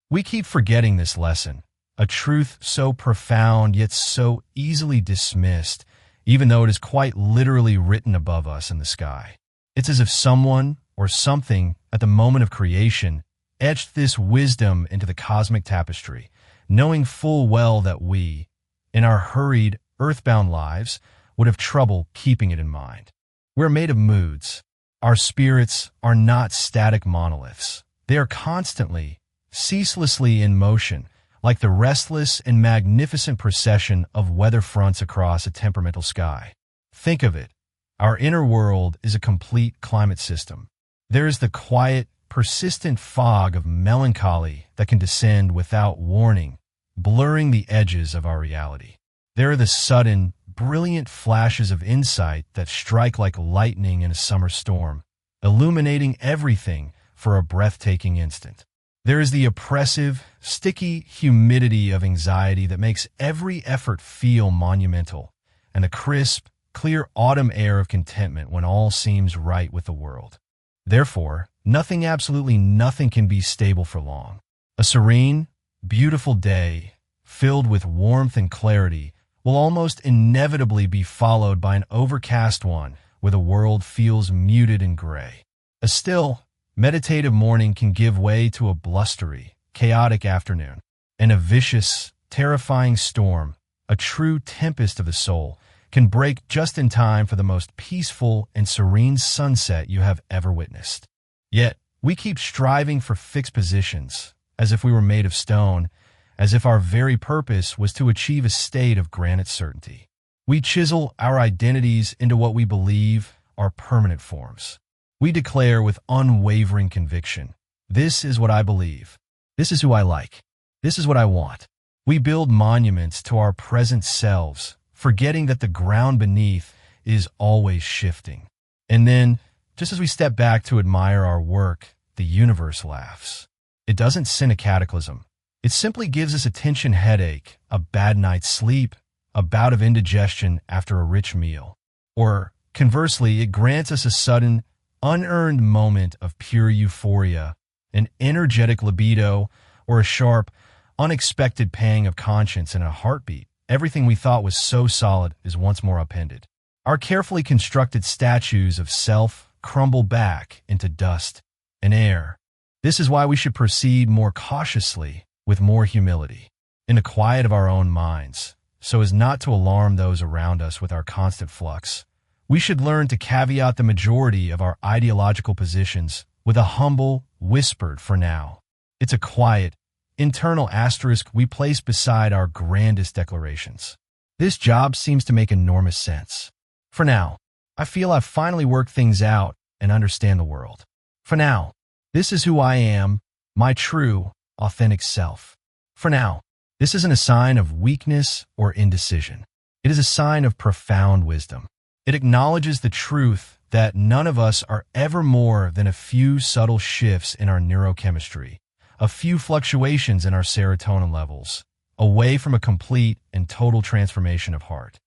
We keep forgetting this lesson, a truth so profound yet so easily dismissed, even though it is quite literally written above us in the sky. It's as if someone or something at the moment of creation etched this wisdom into the cosmic tapestry, knowing full well that we, in our hurried, earthbound lives, would have trouble keeping it in mind. We're made of moods. Our spirits are not static monoliths. They are constantly, ceaselessly in motion, like the restless and magnificent procession of weather fronts across a temperamental sky. Think of it. Our inner world is a complete climate system. There is the quiet, persistent fog of melancholy that can descend without warning, blurring the edges of our reality. There are the sudden, brilliant flashes of insight that strike like lightning in a summer storm, illuminating everything for a breathtaking instant. There is the oppressive, sticky humidity of anxiety that makes every effort feel monumental, and the crisp, clear autumn air of contentment when all seems right with the world. Therefore, nothing, absolutely nothing can be stable for long. A serene, beautiful day, filled with warmth and clarity, will almost inevitably be followed by an overcast one where the world feels muted and gray. A still, meditative morning can give way to a blustery, chaotic afternoon, and a vicious, terrifying storm, a true tempest of the soul, can break just in time for the most peaceful and serene sunset you have ever witnessed. Yet, we keep striving for fixed positions, as if we were made of stone, as if our very purpose was to achieve a state of granite certainty. We chisel our identities into what we believe are permanent forms. We declare with unwavering conviction, "This is what I believe. This is who I like. This is what I want." We build monuments to our present selves, forgetting that the ground beneath is always shifting. And then, just as we step back to admire our work, the universe laughs. It doesn't send a cataclysm. It simply gives us a tension headache, a bad night's sleep, a bout of indigestion after a rich meal. Or, conversely, it grants us a sudden, unearned moment of pure euphoria, an energetic libido, or a sharp, unexpected pang of conscience in a heartbeat. Everything we thought was so solid is once more upended. Our carefully constructed statues of self crumble back into dust and air. This is why we should proceed more cautiously, with more humility, in the quiet of our own minds, so as not to alarm those around us with our constant flux. We should learn to caveat the majority of our ideological positions with a humble, whispered "for now." It's a quiet, internal asterisk we place beside our grandest declarations. This job seems to make enormous sense. For now, I feel I've finally worked things out and understand the world. For now, this is who I am, my true, authentic self. For now, this isn't a sign of weakness or indecision. It is a sign of profound wisdom. It acknowledges the truth that none of us are ever more than a few subtle shifts in our neurochemistry, a few fluctuations in our serotonin levels, away from a complete and total transformation of heart.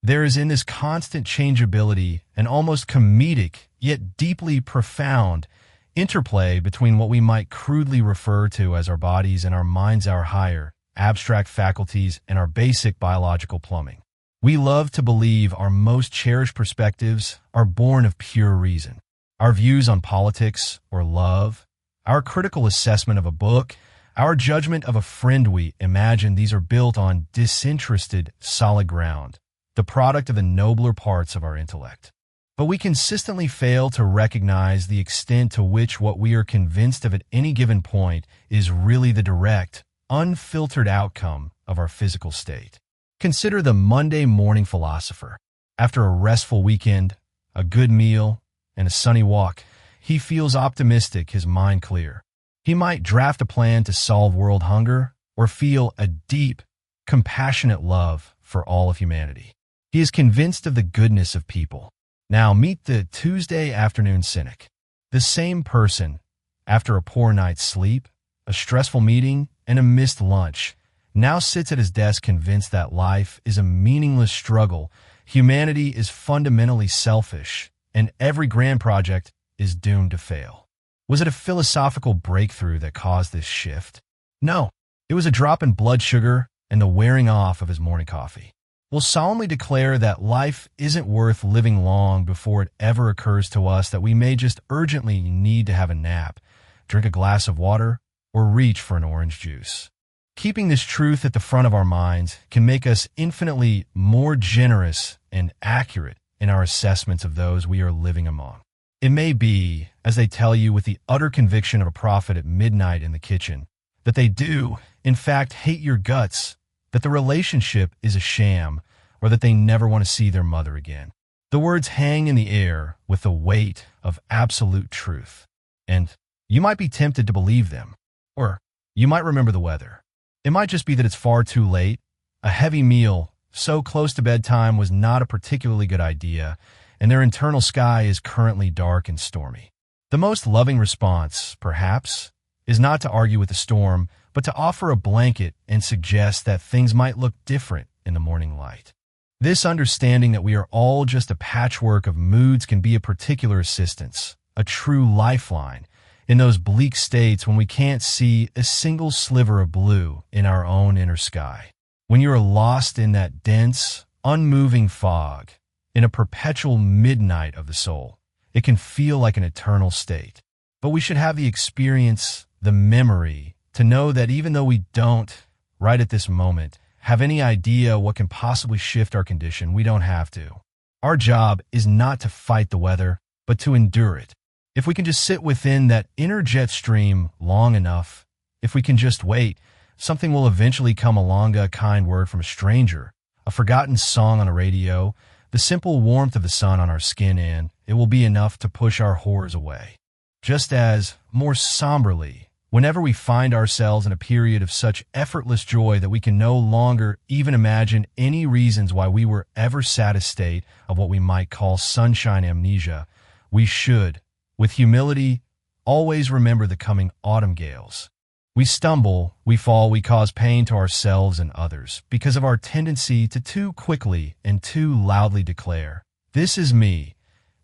There is in this constant changeability an almost comedic, yet deeply profound, interplay between what we might crudely refer to as our bodies and our minds, our higher, abstract faculties, and our basic biological plumbing. We love to believe our most cherished perspectives are born of pure reason. Our views on politics or love, our critical assessment of a book, our judgment of a friend, we imagine these are built on disinterested, solid ground, the product of the nobler parts of our intellect. But we consistently fail to recognize the extent to which what we are convinced of at any given point is really the direct, unfiltered outcome of our physical state. Consider the Monday morning philosopher. After a restful weekend, a good meal, and a sunny walk, he feels optimistic, his mind clear. He might draft a plan to solve world hunger or feel a deep, compassionate love for all of humanity. He is convinced of the goodness of people. Now meet the Tuesday afternoon cynic. The same person, after a poor night's sleep, a stressful meeting, and a missed lunch, now sits at his desk convinced that life is a meaningless struggle, humanity is fundamentally selfish, and every grand project is doomed to fail. Was it a philosophical breakthrough that caused this shift? No, it was a drop in blood sugar and the wearing off of his morning coffee. We'll solemnly declare that life isn't worth living long before it ever occurs to us that we may just urgently need to have a nap, drink a glass of water, or reach for an orange juice. Keeping this truth at the front of our minds can make us infinitely more generous and accurate in our assessments of those we are living among. It may be, as they tell you with the utter conviction of a prophet at midnight in the kitchen, that they do, in fact, hate your guts, that the relationship is a sham, or that they never want to see their mother again. The words hang in the air with the weight of absolute truth, and you might be tempted to believe them, or you might remember the weather. It might just be that it's far too late. A heavy meal so close to bedtime was not a particularly good idea, and their internal sky is currently dark and stormy. The most loving response, perhaps, is not to argue with the storm, but to offer a blanket and suggest that things might look different in the morning light. This understanding that we are all just a patchwork of moods can be a particular assistance, a true lifeline, in those bleak states when we can't see a single sliver of blue in our own inner sky. When you are lost in that dense, unmoving fog, in a perpetual midnight of the soul, it can feel like an eternal state. But we should have the experience, the memory, to know that even though we don't, right at this moment, have any idea what can possibly shift our condition, we don't have to. Our job is not to fight the weather, but to endure it. If we can just sit within that inner jet stream long enough, if we can just wait, something will eventually come along, a kind word from a stranger, a forgotten song on the radio, the simple warmth of the sun on our skin, and it will be enough to push our horrors away. Just as, more somberly, whenever we find ourselves in a period of such effortless joy that we can no longer even imagine any reasons why we were ever sad, a state of what we might call sunshine amnesia, we should, with humility, always remember the coming autumn gales. We stumble, we fall, we cause pain to ourselves and others because of our tendency to too quickly and too loudly declare, "This is me,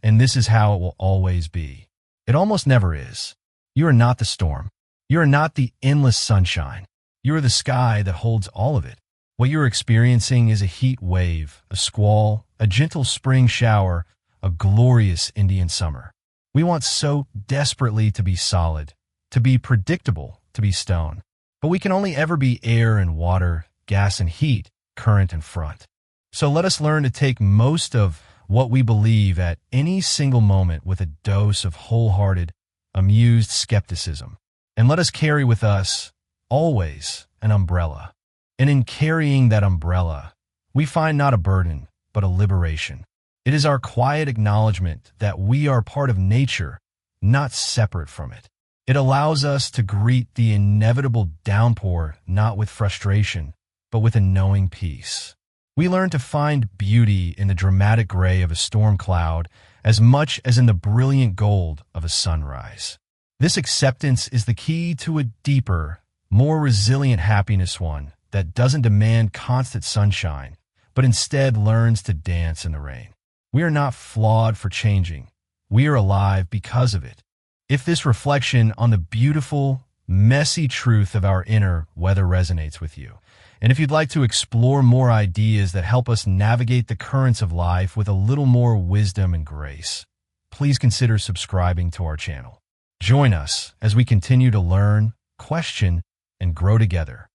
and this is how it will always be." It almost never is. You are not the storm. You are not the endless sunshine. You are the sky that holds all of it. What you are experiencing is a heat wave, a squall, a gentle spring shower, a glorious Indian summer. We want so desperately to be solid, to be predictable, to be stone. But we can only ever be air and water, gas and heat, current and front. So let us learn to take most of what we believe at any single moment with a dose of wholehearted, amused skepticism. And let us carry with us, always, an umbrella. And in carrying that umbrella, we find not a burden, but a liberation. It is our quiet acknowledgement that we are part of nature, not separate from it. It allows us to greet the inevitable downpour not with frustration, but with a knowing peace. We learn to find beauty in the dramatic gray of a storm cloud as much as in the brilliant gold of a sunrise. This acceptance is the key to a deeper, more resilient happiness, one that doesn't demand constant sunshine, but instead learns to dance in the rain. We are not flawed for changing. We are alive because of it. If this reflection on the beautiful, messy truth of our inner weather resonates with you, and if you'd like to explore more ideas that help us navigate the currents of life with a little more wisdom and grace, please consider subscribing to our channel. Join us as we continue to learn, question, and grow together.